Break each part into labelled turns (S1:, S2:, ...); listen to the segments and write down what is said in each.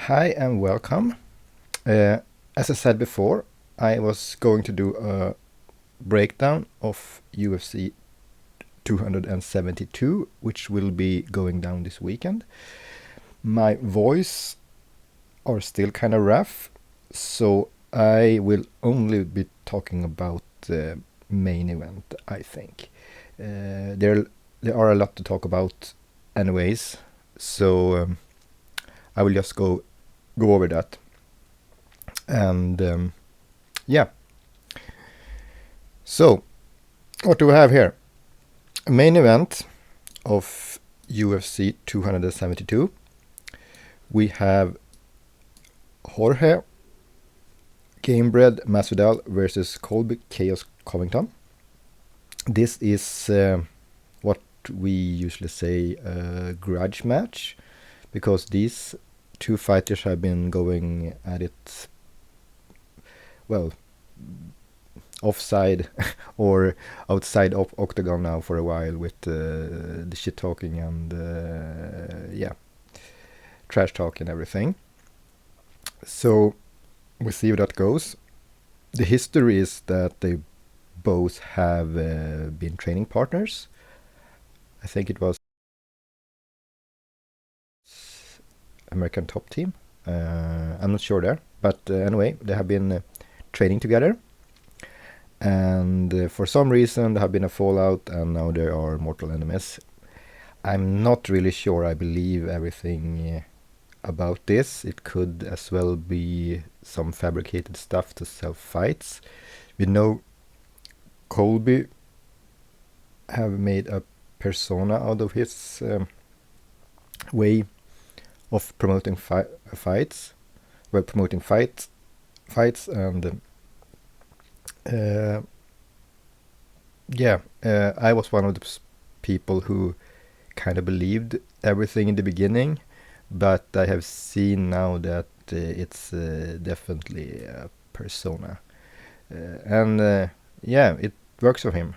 S1: Hi and welcome. As I said before, I was going to do a breakdown of UFC 272, which will be going down this weekend. My voice are still kind of rough, so I will only be talking about the main event, I think. There are a lot to talk about anyways, so I will just go over that. And yeah, so what do we have here? Main event of UFC 272. We have Jorge Gamebred Masvidal versus Colby Covington. This is what we usually say a grudge match, because these two fighters have been going at it, well, offside or outside of octagon now for a while, with the shit talking and trash talk and everything. So we see how that goes. The history is that they both have been training partners. I think it was American Top Team. I'm not sure there, but anyway, they have been training together. And for some reason there have been a fallout, and now they are mortal enemies. I'm not really sure I believe everything about this. It could as well be some fabricated stuff to sell fights. We know Colby have made a persona out of his way of promoting fights. Well, promoting fights, and I was one of the people who kind of believed everything in the beginning, but I have seen now that it's definitely a persona, and it works for him.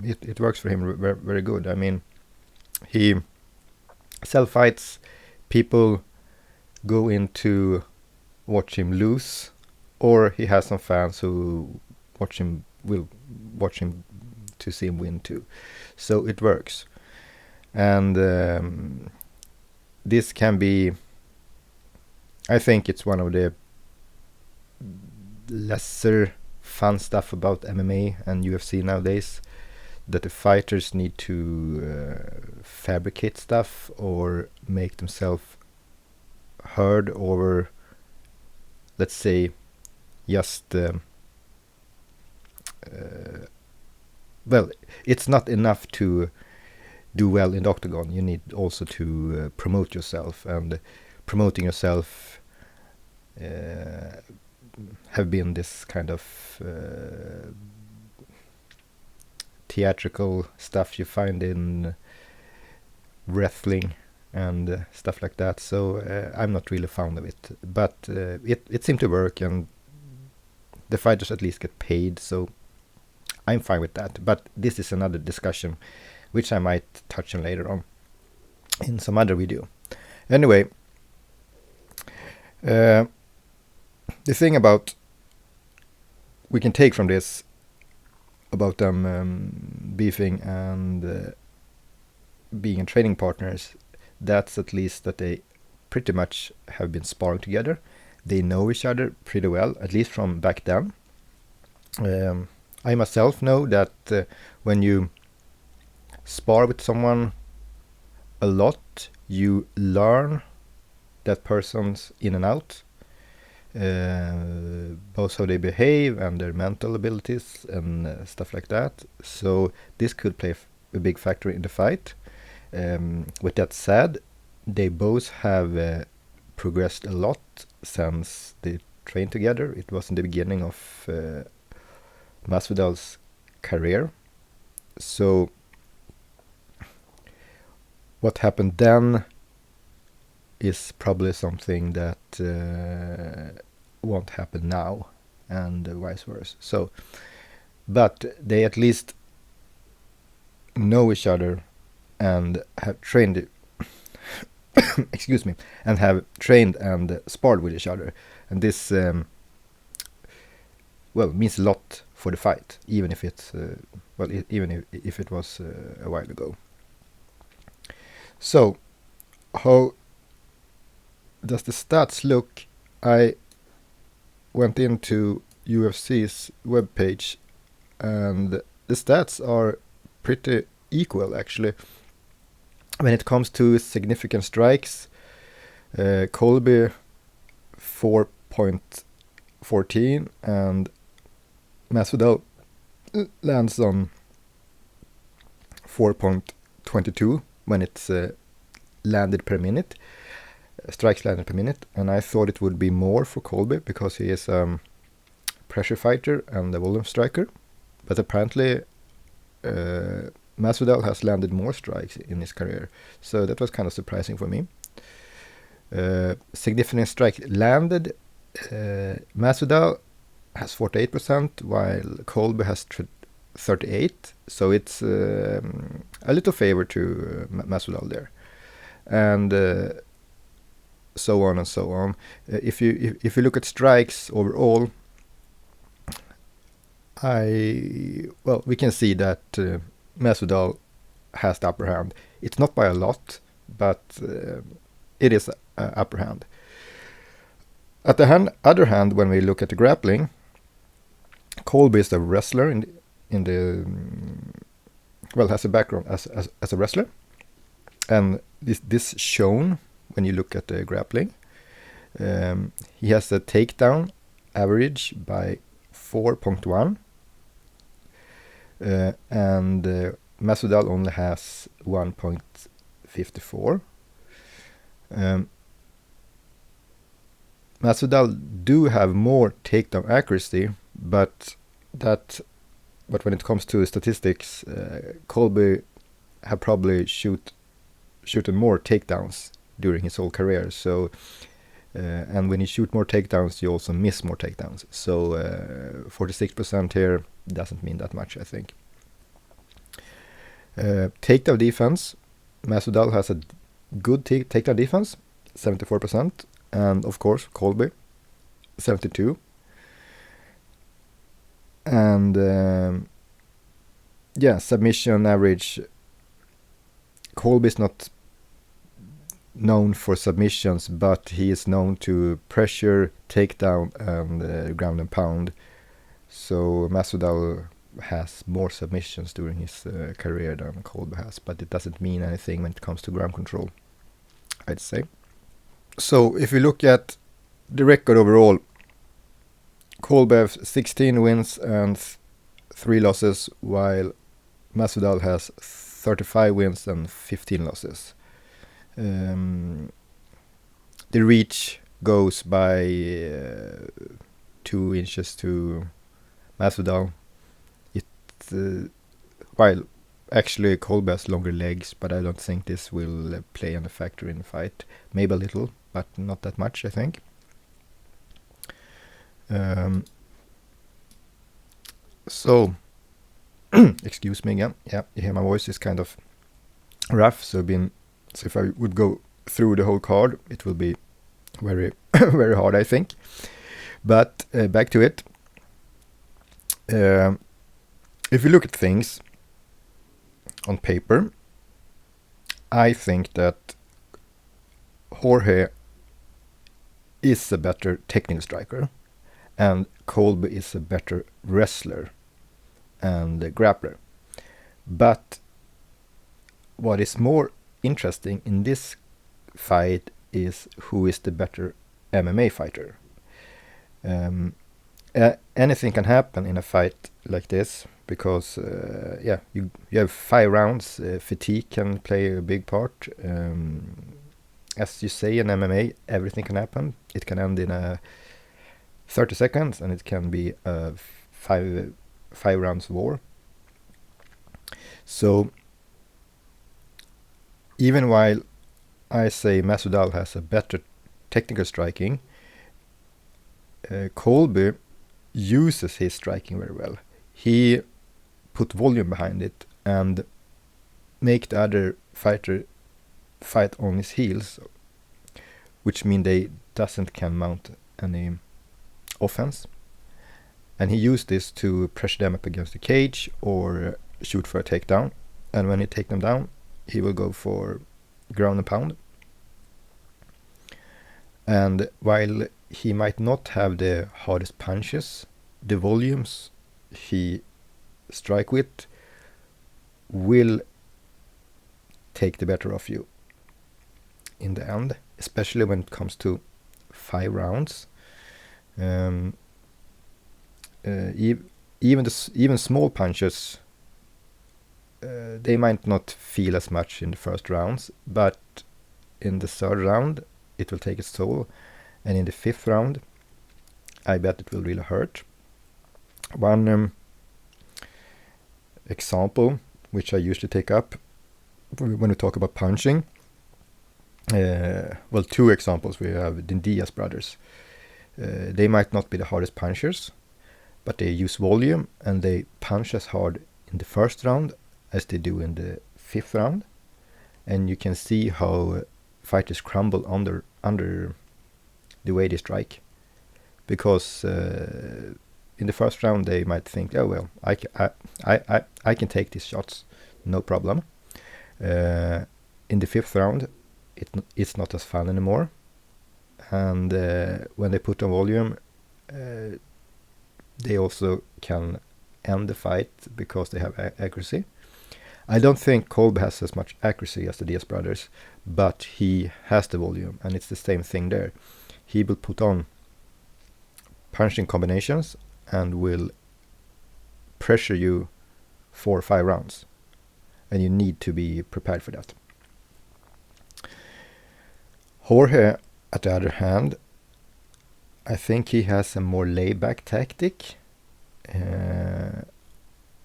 S1: It works for him very, very good. I mean, he sell fights, people go in to watch him lose, or he has some fans who will watch him to see him win too. So it works. And this can be, I think it's one of the lesser fun stuff about MMA and UFC nowadays, that the fighters need to fabricate stuff or make themselves heard, or let's say just well, it's not enough to do well in the octagon. You need also to promote yourself, and promoting yourself have been this kind of theatrical stuff you find in wrestling and stuff like that. So I'm not really fond of it, but it seemed to work, and the fighters at least get paid, so I'm fine with that. But this is another discussion which I might touch on later on in some other video. Anyway, the thing about we can take from this about them beefing and being training partners, that's at least that they pretty much have been sparring together. They know each other pretty well, at least from back then. I myself know that when you spar with someone a lot, you learn that person's in and out, both how they behave and their mental abilities and stuff like that. So this could play a big factor in the fight. With that said, they both have progressed a lot since they trained together. It was in the beginning of Masvidal's career. So what happened then is probably something that won't happen now, and vice versa. So, but they at least know each other and have trained excuse me, and have trained and sparred with each other. And this, means a lot for the fight, even if it's, even if it was a while ago. So, how does the stats look? I went into UFC's webpage, and the stats are pretty equal, actually. When it comes to significant strikes, Colby 4.14 and Masvidal lands on 4.22 when it's landed per minute, strikes landed per minute, and I thought it would be more for Colby because he is a pressure fighter and a volume striker, but apparently Masvidal has landed more strikes in his career, so that was kind of surprising for me. Significant strike landed, Masvidal has 48%, while Colby has 38%, so it's a little favor to Masvidal there, and so on and so on. If you look at strikes overall, we can see that Masvidal has the upper hand. It's not by a lot, but it is upper hand. At the other hand, when we look at the grappling, Colby is a wrestler has a background as a wrestler, and this shown when you look at the grappling. He has a takedown average by 4.1, and Masvidal only has 1.54. Masvidal do have more takedown accuracy, but when it comes to statistics, Colby have probably shooten more takedowns during his whole career. So, and when you shoot more takedowns, you also miss more takedowns. So 46% here doesn't mean that much, I think. Takedown defense, Masvidal has a good takedown defense, 74%, and of course Colby, 72%. And submission average, Colby is not known for submissions, but he is known to pressure, takedown, and ground and pound. So Masvidal has more submissions during his career than Colby has, but it doesn't mean anything when it comes to ground control, I'd say. So if you look at the record overall, Colby has 16 wins and 3 losses, while Masvidal has 35 wins and 15 losses. The reach goes by 2 inches to Masvidal. While actually Colby has longer legs, but I don't think this will play any factor in the fight. Maybe a little, but not that much, I think. So, excuse me again. Yeah, you hear my voice is kind of rough. So if I would go through the whole card, it will be very, very hard, I think. But back to it. If you look at things on paper, I think that Jorge is a better technical striker, and Colby is a better wrestler and grappler. But what is more interesting in this fight is who is the better MMA fighter. Anything can happen in a fight like this because you have 5 rounds. Fatigue can play a big part. As you say in MMA, everything can happen. It can end in 30 seconds, and it can be a 5 rounds war. So even while I say Masvidal has a better technical striking, Colby uses his striking very well. He put volume behind it and make the other fighter fight on his heels which mean they can mount any offense. And he used this to pressure them up against the cage or shoot for a takedown. And when he take them down, he will go for ground and pound. And while he might not have the hardest punches, the volumes he strike with will take the better of you in the end, especially when it comes to 5 rounds. Even small punches, they might not feel as much in the first rounds, but in the 3rd round it will take its toll, and in the 5th round I bet it will really hurt. One example which I usually take up when we talk about punching, 2 examples. We have the Diaz brothers. They might not be the hardest punchers, but they use volume and they punch as hard in the 1st round as they do in the 5th round. And you can see how fighters crumble under the way they strike. Because in the 1st round they might think, oh well, I can take these shots, no problem. In the 5th round, it's not as fun anymore. And when they put on volume, they also can end the fight because they have accuracy. I don't think Colby has as much accuracy as the Diaz brothers, but he has the volume, and it's the same thing there. He will put on punching combinations and will pressure you 4 or 5 rounds, and you need to be prepared for that. Jorge, at the other hand, I think he has a more laid-back tactic.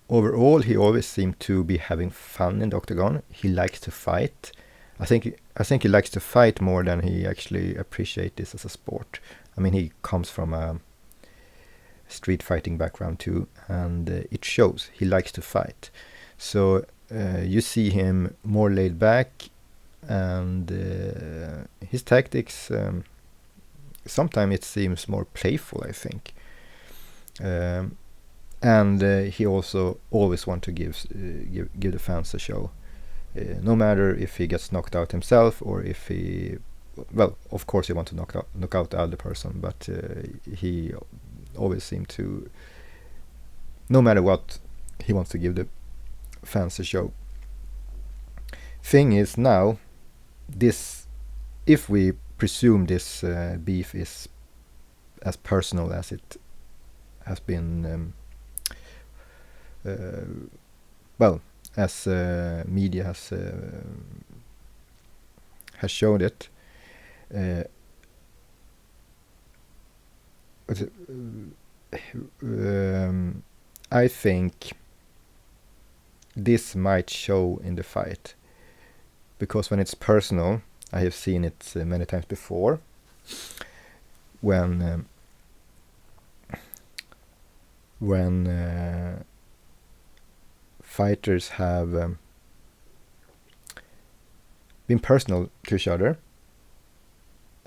S1: Overall, he always seemed to be having fun in the octagon. He likes to fight. I think he likes to fight more than he actually appreciates this as a sport. I mean, he comes from a street fighting background too, and it shows. He likes to fight. So you see him more laid back, and his tactics, sometimes it seems more playful, I think. And he also always wants to give the fans a show. No matter if he gets knocked out himself or if he... Well, of course he wants to knock out the other person, but he always seems to... No matter what, he wants to give the fans a show. Thing is now, this... If we presume this beef is as personal as it has been... as media has showed it, I think this might show in the fight, because when it's personal, I have seen it many times before, when fighters have been personal to each other,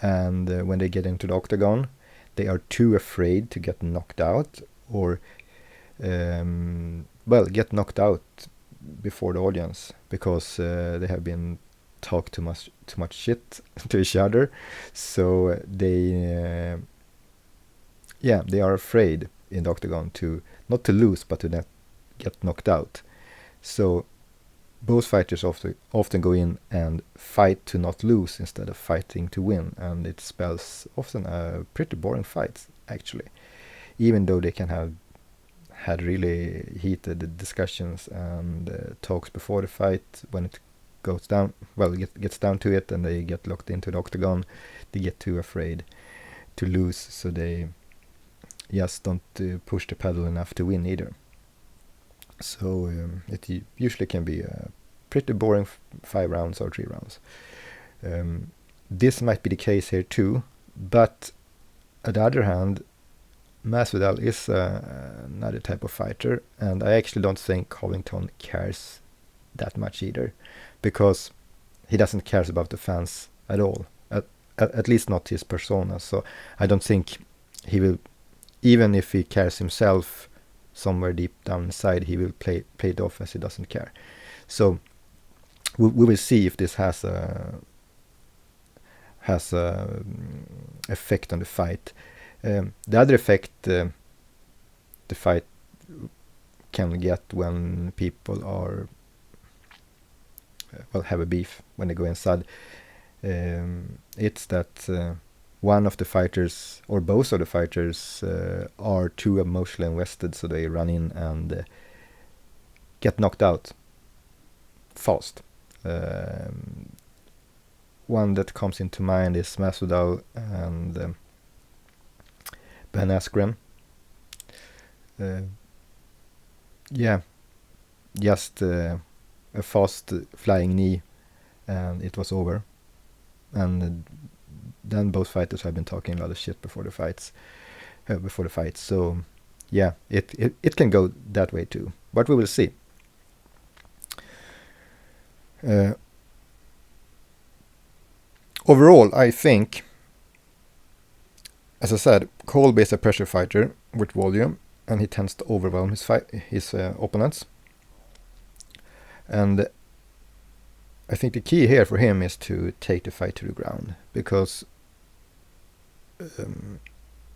S1: and when they get into the octagon, they are too afraid to get knocked out, or get knocked out before the audience, because they have been talked too much shit to each other. So they are afraid in the octagon to not to lose, but to not get knocked out. So both fighters often go in and fight to not lose instead of fighting to win, and it spells often a pretty boring fight, actually, even though they can have had really heated discussions and talks before the fight. When it goes down, gets down to it, and they get locked into the octagon, they get too afraid to lose, so they just don't push the pedal enough to win either. So it usually can be a pretty boring 5 rounds or 3 rounds. This might be the case here too, but on the other hand, Masvidal is another type of fighter, and I actually don't think Covington cares that much either, because he doesn't care about the fans at all. at least not his persona. So I don't think he will, even if he cares himself somewhere deep down inside, he will play it off as he doesn't care. So we will see if this has a effect on the fight. The other effect the fight can get when people are have a beef when they go inside. It's that one of the fighters or both of the fighters are too emotionally invested, so they run in and get knocked out fast. One that comes into mind is Masvidal and Ben Askren. Just a fast flying knee and it was over. And then both fighters have been talking a lot of shit before the fights. So yeah, it can go that way too, but we will see. Overall, I think, as I said, Colby is a pressure fighter with volume, and he tends to overwhelm his opponents. And I think the key here for him is to take the fight to the ground, because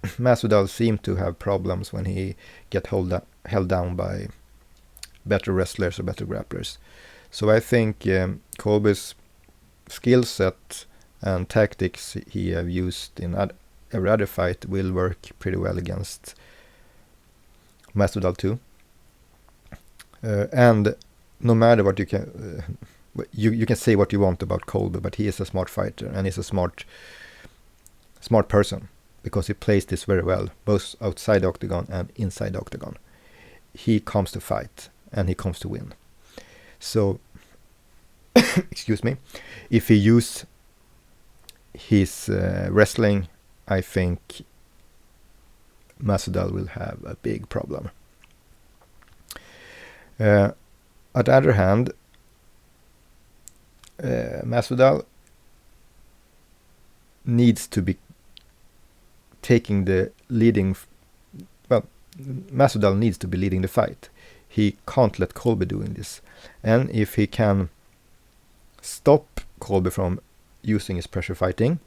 S1: Masvidal seemed to have problems when he get held down by better wrestlers or better grapplers. So I think Colby's skill set and tactics he have used in every other fight will work pretty well against Masvidal too. And no matter what you can, you can say what you want about Colby, but he is a smart fighter and he's a smart person, because he plays this very well, both outside the octagon and inside the octagon. He comes to fight and he comes to win. So, excuse me, if he use his wrestling, I think Masvidal will have a big problem. On the other hand, Masvidal needs to be taking the leading. Masvidal needs to be leading the fight. He can't let Colby doing this, and if he can stop Colby from using his pressure fighting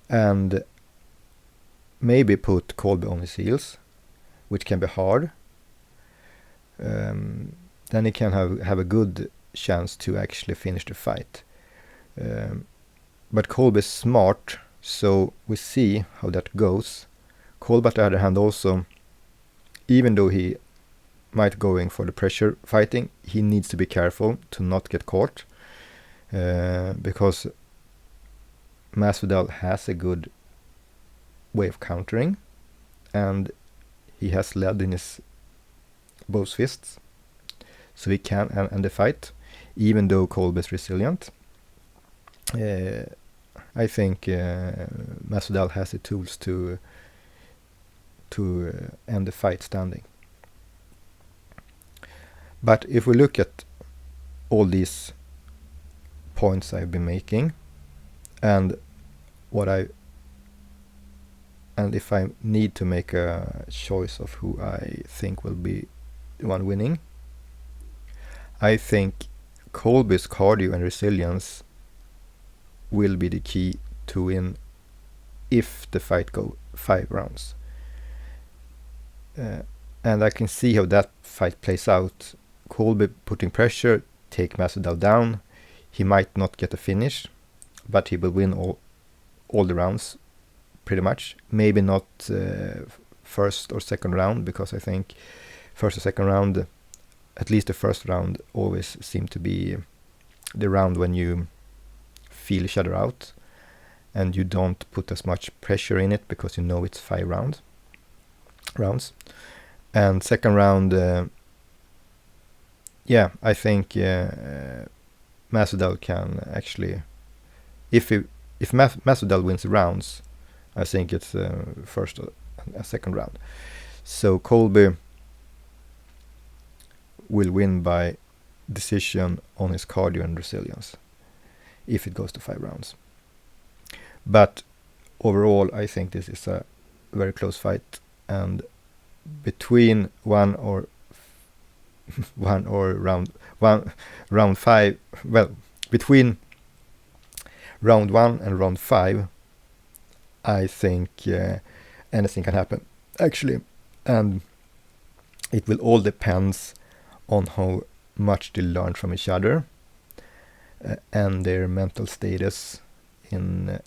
S1: and maybe put Colby on his heels, which can be hard, then he can have a good chance to actually finish the fight. But Colby is smart, so we see how that goes. Colby, on the other hand, also, even though he might going for the pressure fighting, he needs to be careful to not get caught, because Masvidal has a good way of countering, and he has lead in his both fists, so he can end the fight, even though Colby is resilient. I think Masvidal has the tools to end the fight standing. But if we look at all these points I've been making, and if I need to make a choice of who I think will be the one winning, I think Colby's cardio and resilience will be the key to win if the fight go 5 rounds. And I can see how that fight plays out. Colby putting pressure, take Masvidal down. He might not get a finish, but he will win all the rounds, pretty much. Maybe not first or second round, because I think first or second round, at least the first round, always seem to be the round when you feel each other out and you don't put as much pressure in it because you know it's 5 rounds. And second round, I think Masvidal can actually, if Masvidal wins rounds, I think it's first or second round. So Colby will win by decision on his cardio and resilience. if it goes to 5 rounds. But overall, I think this is a very close fight, and between round 5, well, between round 1 and round 5, I think anything can happen, actually. And it will all depends on how much they learn from each other and their mental status in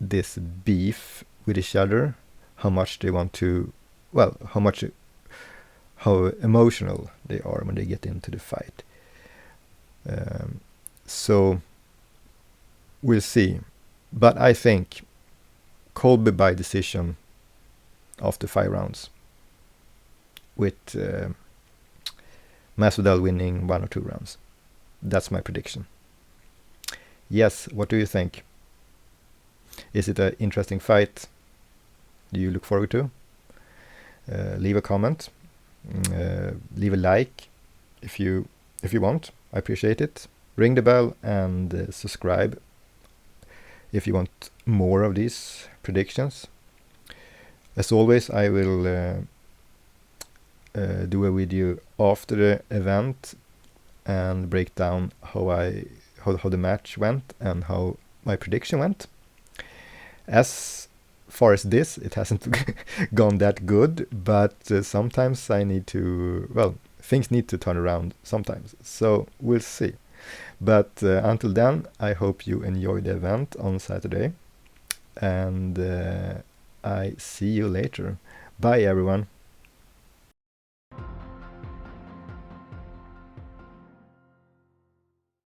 S1: this beef with each other, how much they want to, well, how emotional they are when they get into the fight. So we'll see. But I think Colby by decision after 5 rounds, with Masvidal winning 1 or 2 rounds. That's my prediction. Yes, what do you think? Is it an interesting fight? Do you look forward to? Leave a comment. Leave a like if you want. I appreciate it. Ring the bell and subscribe if you want more of these predictions. As always, I will do a video after the event and break down how the match went and how my prediction went. As far as this, it hasn't gone that good, but sometimes I need to, well, things need to turn around sometimes. So we'll see. But until then, I hope you enjoy the event on Saturday. And I see you later. Bye, everyone.